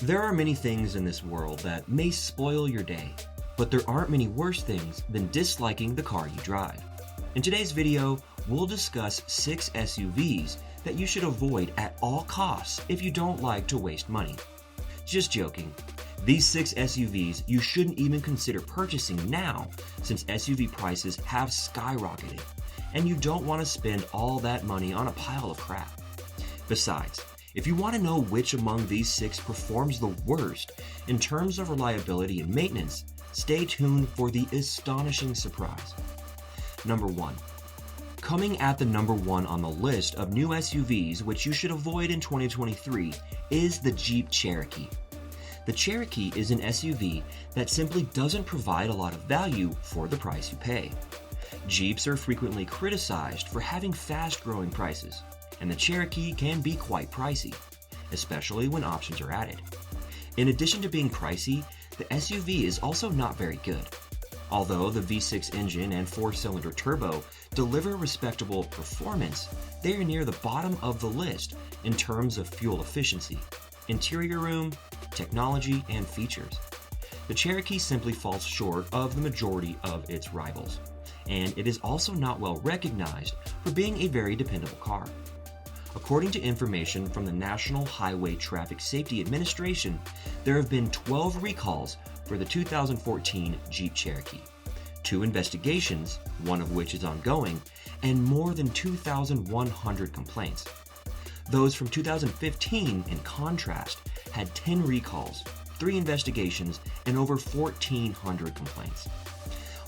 There are many things in this world that may spoil your day, but there aren't many worse things than disliking the car you drive. In today's video, we'll discuss 6 SUVs that you should avoid at all costs if you don't like to waste money. Just joking. These 6 SUVs you shouldn't even consider purchasing now since SUV prices have skyrocketed, and you don't want to spend all that money on a pile of crap. Besides, if you want to know which among these 6 performs the worst in terms of reliability and maintenance, stay tuned for the astonishing surprise. Number 1. Coming at the number 1 on the list of new SUVs which you should avoid in 2023 is the Jeep Cherokee. The Cherokee is an SUV that simply doesn't provide a lot of value for the price you pay. Jeeps are frequently criticized for having fast-growing prices, and the Cherokee can be quite pricey, especially when options are added. In addition to being pricey, the SUV is also not very good. Although the V6 engine and 4-cylinder turbo deliver respectable performance, they are near the bottom of the list in terms of fuel efficiency, interior room, technology, and features. The Cherokee simply falls short of the majority of its rivals, and it is also not well recognized for being a very dependable car. According to information from the National Highway Traffic Safety Administration, there have been 12 recalls for the 2014 Jeep Cherokee, 2 investigations, one of which is ongoing, and more than 2,100 complaints. Those from 2015, in contrast, had 10 recalls, 3 investigations, and over 1,400 complaints.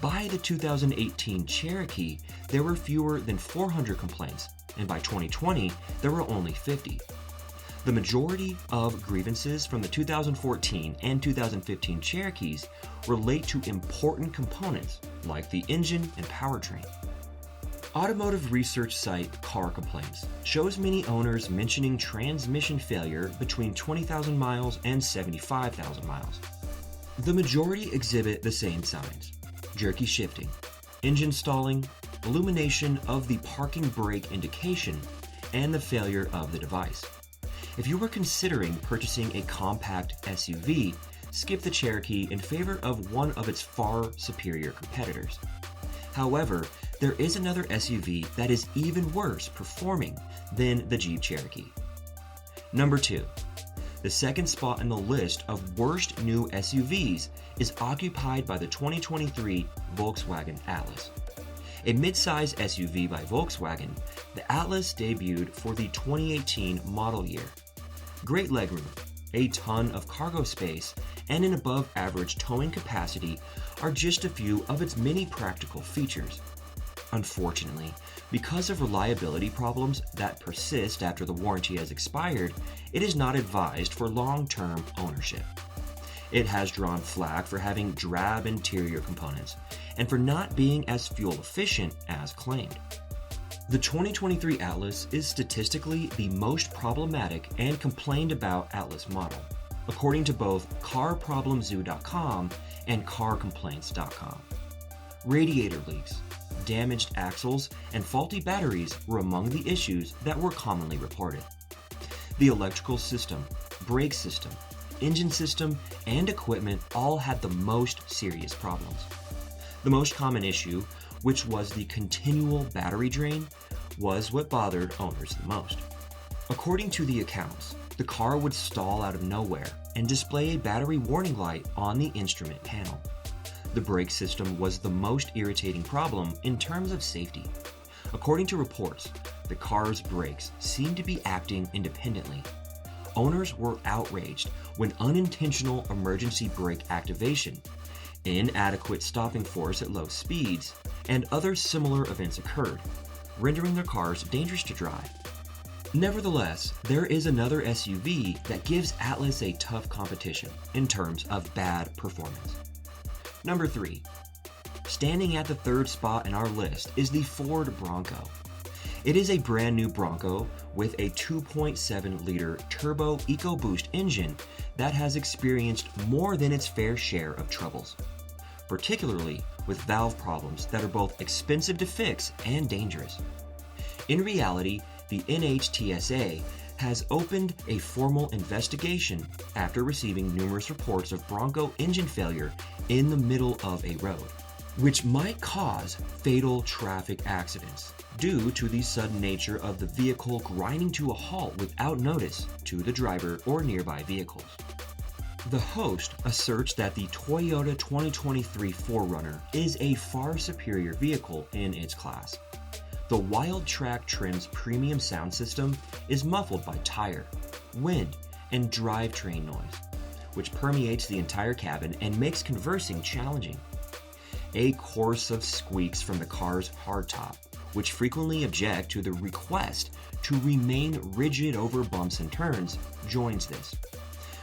By the 2018 Cherokee, there were fewer than 400 complaints, and by 2020, there were only 50. The majority of grievances from the 2014 and 2015 Cherokees relate to important components like the engine and powertrain. Automotive research site Car Complaints shows many owners mentioning transmission failure between 20,000 miles and 75,000 miles. The majority exhibit the same signs: jerky shifting, engine stalling, illumination of the parking brake indication, and the failure of the device. If you were considering purchasing a compact SUV, skip the Cherokee in favor of one of its far superior competitors. However, there is another SUV that is even worse performing than the Jeep Cherokee. Number 2. The second spot in the list of worst new SUVs is occupied by the 2023 Volkswagen Atlas. A mid-size SUV by Volkswagen, the Atlas debuted for the 2018 model year. Great legroom, a ton of cargo space, and an above-average towing capacity are just a few of its many practical features. Unfortunately, because of reliability problems that persist after the warranty has expired, it is not advised for long-term ownership. It has drawn flack for having drab interior components and for not being as fuel efficient as claimed. The 2023 Atlas is statistically the most problematic and complained about Atlas model, according to both CarProblemZoo.com and CarComplaints.com. Radiator leaks, damaged axles, and faulty batteries were among the issues that were commonly reported. The electrical system, brake system, engine system, and equipment all had the most serious problems. The most common issue, which was the continual battery drain, was what bothered owners the most. According to the accounts, the car would stall out of nowhere and display a battery warning light on the instrument panel. The brake system was the most irritating problem in terms of safety. According to reports, the car's brakes seemed to be acting independently. Owners were outraged when unintentional emergency brake activation, inadequate stopping force at low speeds, and other similar events occurred, rendering their cars dangerous to drive. Nevertheless, there is another SUV that gives Atlas a tough competition in terms of bad performance. Number 3. Standing at the 3rd spot in our list is the Ford Bronco. It is a brand new Bronco with a 2.7-liter turbo EcoBoost engine that has experienced more than its fair share of troubles, particularly with valve problems that are both expensive to fix and dangerous. In reality, the NHTSA has opened a formal investigation after receiving numerous reports of Bronco engine failure in the middle of a road, which might cause fatal traffic accidents due to the sudden nature of the vehicle grinding to a halt without notice to the driver or nearby vehicles. The host asserts that the Toyota 2023 4Runner is a far superior vehicle in its class. The Wild Track trim's premium sound system is muffled by tire, wind, and drivetrain noise, which permeates the entire cabin and makes conversing challenging. A chorus of squeaks from the car's hardtop, which frequently object to the request to remain rigid over bumps and turns, joins this.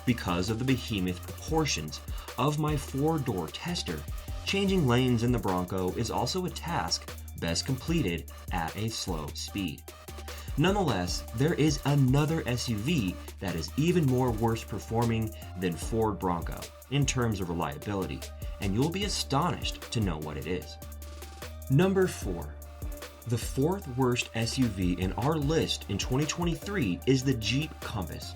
Because of the behemoth proportions of my four-door tester, changing lanes in the Bronco is also a task best completed at a slow speed. Nonetheless, there is another SUV that is even more worse performing than Ford Bronco in terms of reliability, and you'll be astonished to know what it is. Number 4. The fourth worst SUV in our list in 2023 is the Jeep Compass.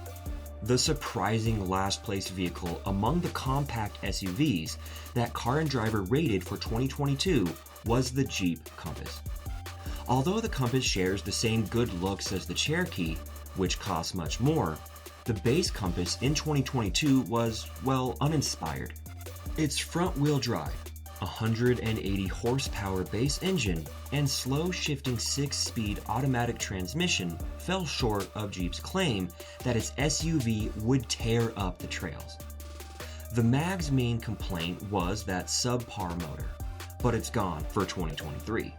The surprising last-place vehicle among the compact SUVs that Car and Driver rated for 2022 was the Jeep Compass. Although the Compass shares the same good looks as the Cherokee, which costs much more, the base Compass in 2022 was, well, uninspired. Its front-wheel drive, 180 horsepower base engine, and slow-shifting 6-speed automatic transmission fell short of Jeep's claim that its SUV would tear up the trails. The Mag's main complaint was that subpar motor, but it's gone for 2023.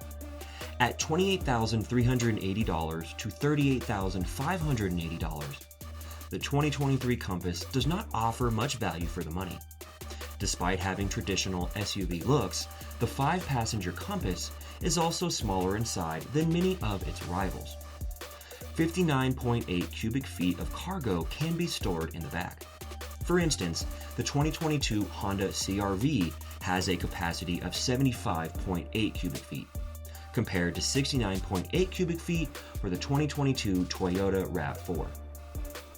At $28,380 to $38,580, the 2023 Compass does not offer much value for the money. Despite having traditional SUV looks, the 5-passenger Compass is also smaller inside than many of its rivals. 59.8 cubic feet of cargo can be stored in the back. For instance, the 2022 Honda CR-V has a capacity of 75.8 cubic feet, compared to 69.8 cubic feet for the 2022 Toyota RAV4.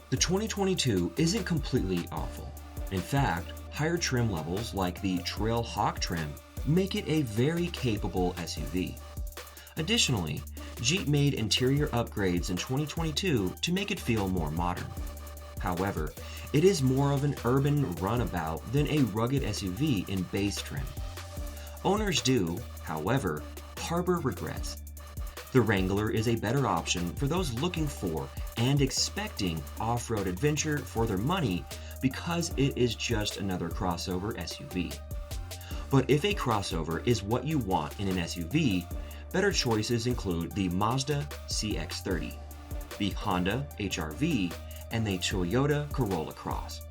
The 2022 isn't completely awful. In fact, higher trim levels like the Trail Hawk trim make it a very capable SUV. Additionally, Jeep made interior upgrades in 2022 to make it feel more modern. However, it is more of an urban runabout than a rugged SUV in base trim. Owners do, however, harbor regrets. The Wrangler is a better option for those looking for and expecting off-road adventure for their money because it is just another crossover SUV. But if a crossover is what you want in an SUV, better choices include the Mazda CX-30, the Honda HR-V, and the Toyota Corolla Cross.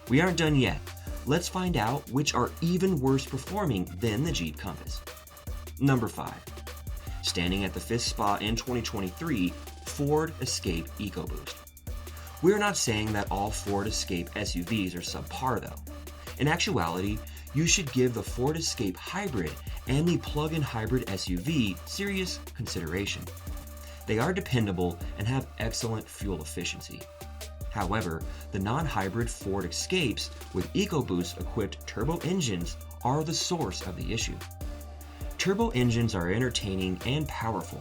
We aren't done yet. Let's find out which are even worse performing than the Jeep Compass. Number 5. Standing at the 5th spot in 2023, Ford Escape EcoBoost. We're not saying that all Ford Escape SUVs are subpar though. In actuality, you should give the Ford Escape Hybrid and the plug-in hybrid SUV serious consideration. They are dependable and have excellent fuel efficiency. However, the non-hybrid Ford Escapes with EcoBoost equipped turbo engines are the source of the issue. Turbo engines are entertaining and powerful,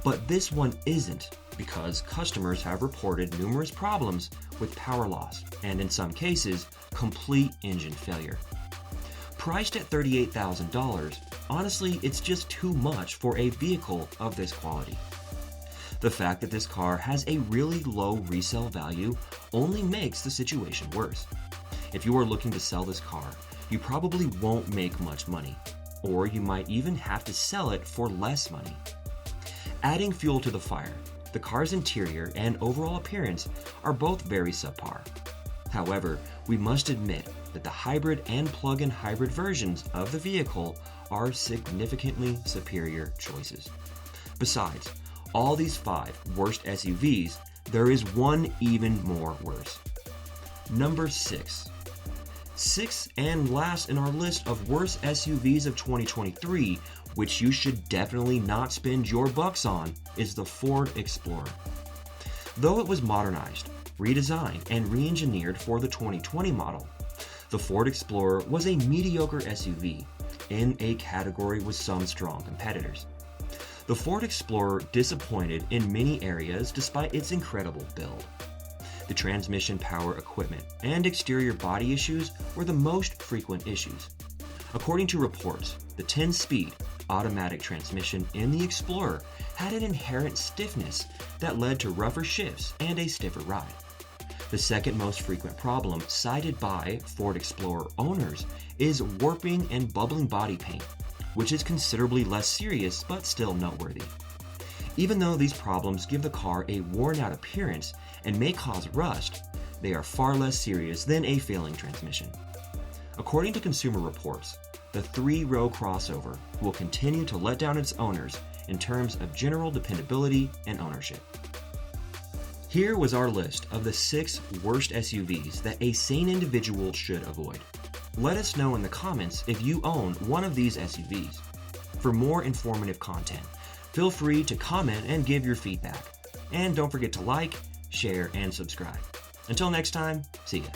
but this one isn't because customers have reported numerous problems with power loss and in some cases, complete engine failure. Priced at $38,000, honestly, it's just too much for a vehicle of this quality. The fact that this car has a really low resale value only makes the situation worse. If you are looking to sell this car, you probably won't make much money, or you might even have to sell it for less money. Adding fuel to the fire, the car's interior and overall appearance are both very subpar. However, we must admit that the hybrid and plug-in hybrid versions of the vehicle are significantly superior choices. Besides, all these 5 worst SUVs, there is one even more worse. Number 6. Sixth and last in our list of worst SUVs of 2023, which you should definitely not spend your bucks on, is the Ford Explorer. Though it was modernized, redesigned, and re-engineered for the 2020 model, the Ford Explorer was a mediocre SUV in a category with some strong competitors. The Ford Explorer disappointed in many areas despite its incredible build. The transmission power equipment and exterior body issues were the most frequent issues. According to reports, the 10-speed automatic transmission in the Explorer had an inherent stiffness that led to rougher shifts and a stiffer ride. The second most frequent problem cited by Ford Explorer owners is warping and bubbling body paint, which is considerably less serious but still noteworthy. Even though these problems give the car a worn-out appearance and may cause rust, they are far less serious than a failing transmission. According to Consumer Reports, the 3-row crossover will continue to let down its owners in terms of general dependability and ownership. Here was our list of the 6 worst SUVs that a sane individual should avoid. Let us know in the comments if you own one of these SUVs. For more informative content, feel free to comment and give your feedback. And don't forget to like, share, and subscribe. Until next time, see ya.